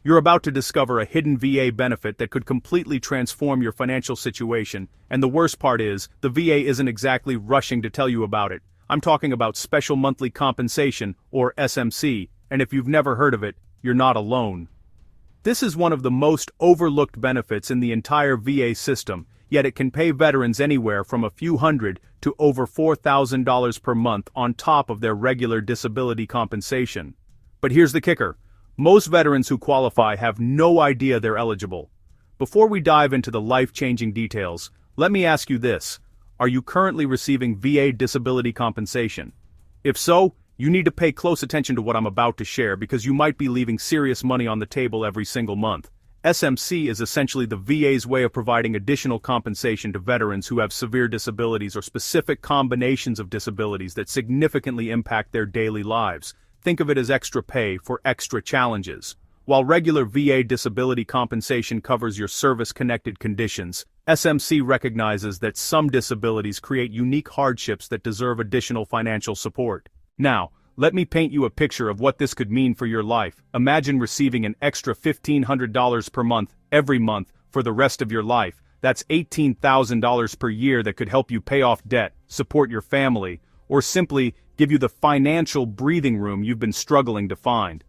You're about to discover a hidden VA benefit that could completely transform your financial situation, and the worst part is, the VA isn't exactly rushing to tell you about it. I'm talking about Special Monthly Compensation, or SMC, and if you've never heard of it, you're not alone. This is one of the most overlooked benefits in the entire VA system, yet it can pay veterans anywhere from a few hundred to over $4,000 per month on top of their regular disability compensation. But here's the kicker. Most veterans who qualify have no idea they're eligible. Before we dive into the life-changing details, let me ask you this. Are you currently receiving VA disability compensation? If so, you need to pay close attention to what I'm about to share because you might be leaving serious money on the table every single month. SMC is essentially the VA's way of providing additional compensation to veterans who have severe disabilities or specific combinations of disabilities that significantly impact their daily lives. Think of it as extra pay for extra challenges. While regular VA disability compensation covers your service-connected conditions, SMC recognizes that some disabilities create unique hardships that deserve additional financial support. Now, let me paint you a picture of what this could mean for your life. Imagine receiving an extra $1,500 per month, every month, for the rest of your life. That's $18,000 per year that could help you pay off debt, support your family, or simply give you the financial breathing room you've been struggling to find.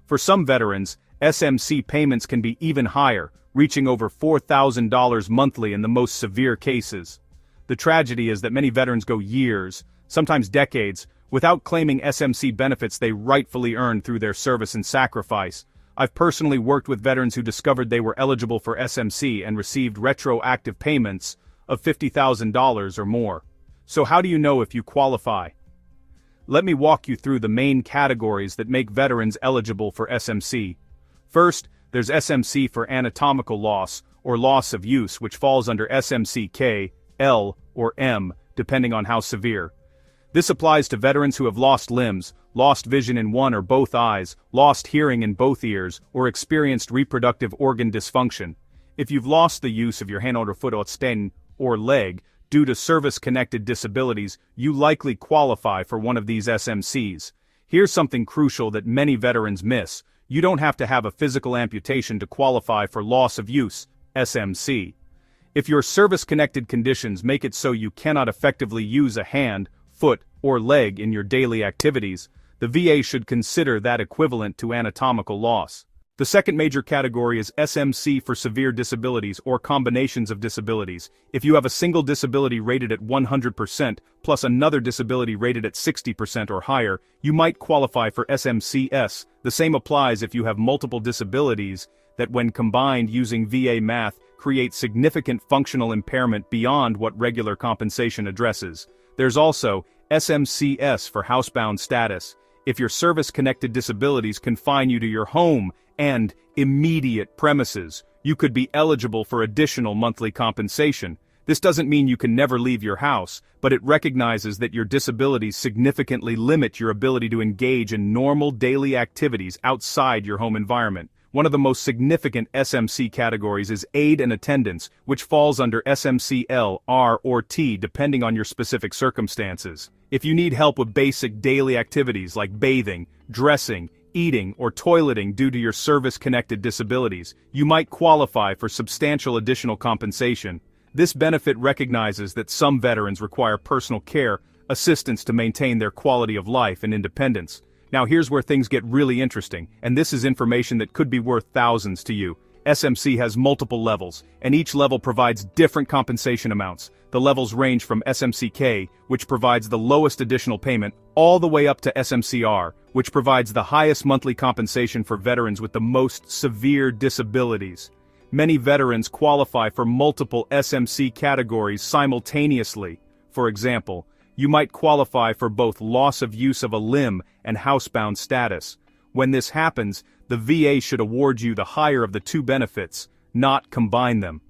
For some veterans, SMC payments can be even higher, reaching over $4,000 monthly in the most severe cases. The tragedy is that many veterans go years, sometimes decades, without claiming SMC benefits they rightfully earned through their service and sacrifice. I've personally worked with veterans who discovered they were eligible for SMC and received retroactive payments of $50,000 or more. So how do you know if you qualify? Let me walk you through the main categories that make veterans eligible for SMC. First, there's SMC for anatomical loss, or loss of use, which falls under SMC-K, L, or M, depending on how severe. This applies to veterans who have lost limbs, lost vision in one or both eyes, lost hearing in both ears, or experienced reproductive organ dysfunction. If you've lost the use of your hand or foot or leg, due to service-connected disabilities, you likely qualify for one of these SMCs. Here's something crucial that many veterans miss. You don't have to have a physical amputation to qualify for loss of use, SMC. If your service-connected conditions make it so you cannot effectively use a hand, foot, or leg in your daily activities, the VA should consider that equivalent to anatomical loss. The second major category is SMC for severe disabilities or combinations of disabilities. If you have a single disability rated at 100% plus another disability rated at 60% or higher, you might qualify for SMC-S. The same applies if you have multiple disabilities that when combined using VA math create significant functional impairment beyond what regular compensation addresses. There's also SMC-S for housebound status. If your service-connected disabilities confine you to your home and immediate premises, you could be eligible for additional monthly compensation. This doesn't mean you can never leave your house, but it recognizes that your disabilities significantly limit your ability to engage in normal daily activities outside your home environment. One of the most significant SMC categories is Aid and Attendance, which falls under SMC-L, R, or T depending on your specific circumstances. If you need help with basic daily activities like bathing, dressing, eating, or toileting due to your service-connected disabilities, you might qualify for substantial additional compensation. This benefit recognizes that some veterans require personal care, assistance to maintain their quality of life and independence. Now here's where things get really interesting, and this is information that could be worth thousands to you. SMC has multiple levels, and each level provides different compensation amounts. The levels range from SMC-K, which provides the lowest additional payment, all the way up to SMC-R, which provides the highest monthly compensation for veterans with the most severe disabilities. Many veterans qualify for multiple SMC categories simultaneously. For example, you might qualify for both loss of use of a limb and housebound status. When this happens, the VA should award you the higher of the two benefits, not combine them.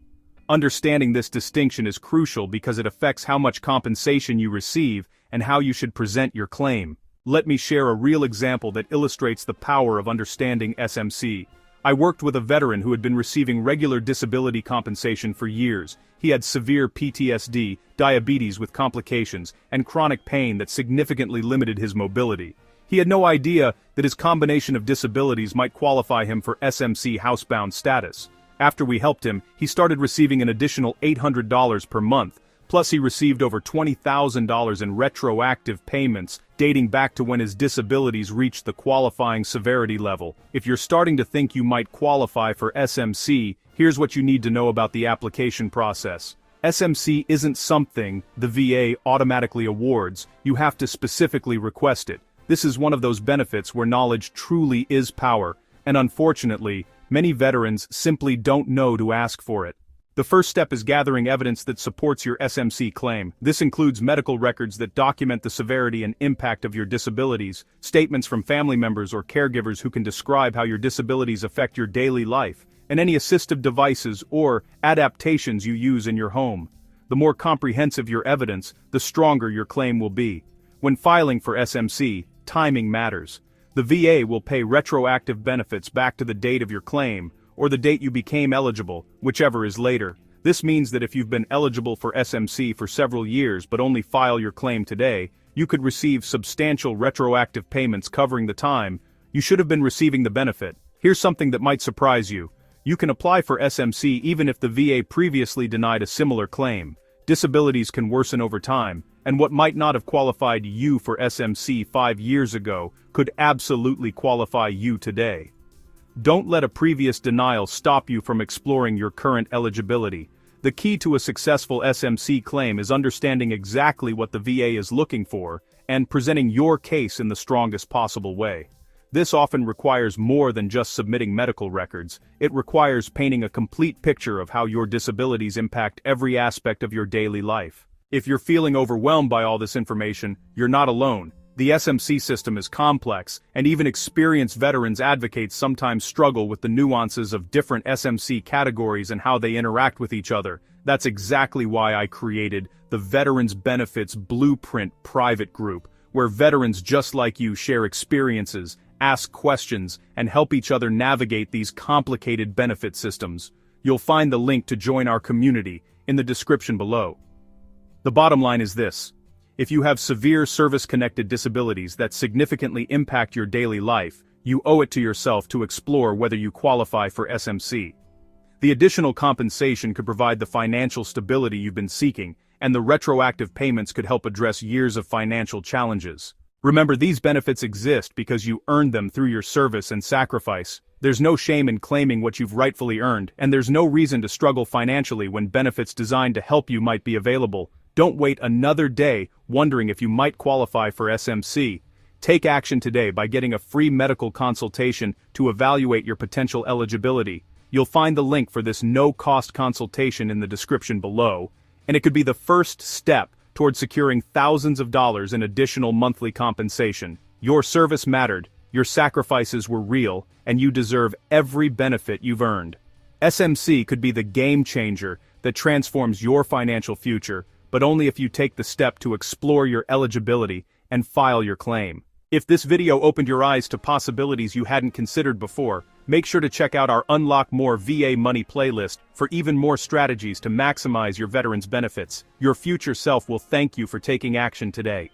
Understanding this distinction is crucial because it affects how much compensation you receive and how you should present your claim. Let me share a real example that illustrates the power of understanding SMC. I worked with a veteran who had been receiving regular disability compensation for years. He had severe PTSD, diabetes with complications, and chronic pain that significantly limited his mobility. He had no idea that his combination of disabilities might qualify him for SMC Housebound status. After we helped him, he started receiving an additional $800 per month, plus he received over $20,000 in retroactive payments dating back to when his disabilities reached the qualifying severity level. If you're starting to think you might qualify for SMC, here's what you need to know about the application process. SMC isn't something the VA automatically awards, you have to specifically request it. This is one of those benefits where knowledge truly is power, and unfortunately, many veterans simply don't know to ask for it. The first step is gathering evidence that supports your SMC claim. This includes medical records that document the severity and impact of your disabilities, statements from family members or caregivers who can describe how your disabilities affect your daily life, and any assistive devices or adaptations you use in your home. The more comprehensive your evidence, the stronger your claim will be. When filing for SMC, timing matters. The VA will pay retroactive benefits back to the date of your claim, or the date you became eligible, whichever is later. This means that if you've been eligible for SMC for several years but only file your claim today, you could receive substantial retroactive payments covering the time you should have been receiving the benefit. Here's something that might surprise you. You can apply for SMC even if the VA previously denied a similar claim. Disabilities can worsen over time, and what might not have qualified you for SMC 5 years ago could absolutely qualify you today. Don't let a previous denial stop you from exploring your current eligibility. The key to a successful SMC claim is understanding exactly what the VA is looking for and presenting your case in the strongest possible way. This often requires more than just submitting medical records. It requires painting a complete picture of how your disabilities impact every aspect of your daily life. If you're feeling overwhelmed by all this information, you're not alone. The SMC system is complex, and even experienced veterans advocates sometimes struggle with the nuances of different SMC categories and how they interact with each other. That's exactly why I created the Veterans Benefits Blueprint private group, where veterans just like you share experiences, ask questions, and help each other navigate these complicated benefit systems. You'll find the link to join our community in the description below. The bottom line is this. If you have severe service-connected disabilities that significantly impact your daily life, you owe it to yourself to explore whether you qualify for SMC. The additional compensation could provide the financial stability you've been seeking, and the retroactive payments could help address years of financial challenges. Remember, these benefits exist because you earned them through your service and sacrifice. There's no shame in claiming what you've rightfully earned, and there's no reason to struggle financially when benefits designed to help you might be available. Don't wait another day wondering if you might qualify for SMC. Take action today by getting a free medical consultation to evaluate your potential eligibility. You'll find the link for this no-cost consultation in the description below, and it could be the first step toward securing thousands of dollars in additional monthly compensation. Your service mattered, your sacrifices were real, and you deserve every benefit you've earned. SMC could be the game changer that transforms your financial future, but only if you take the step to explore your eligibility and file your claim. If this video opened your eyes to possibilities you hadn't considered before, make sure to check out our Unlock More VA Money playlist for even more strategies to maximize your veterans' benefits. Your future self will thank you for taking action today.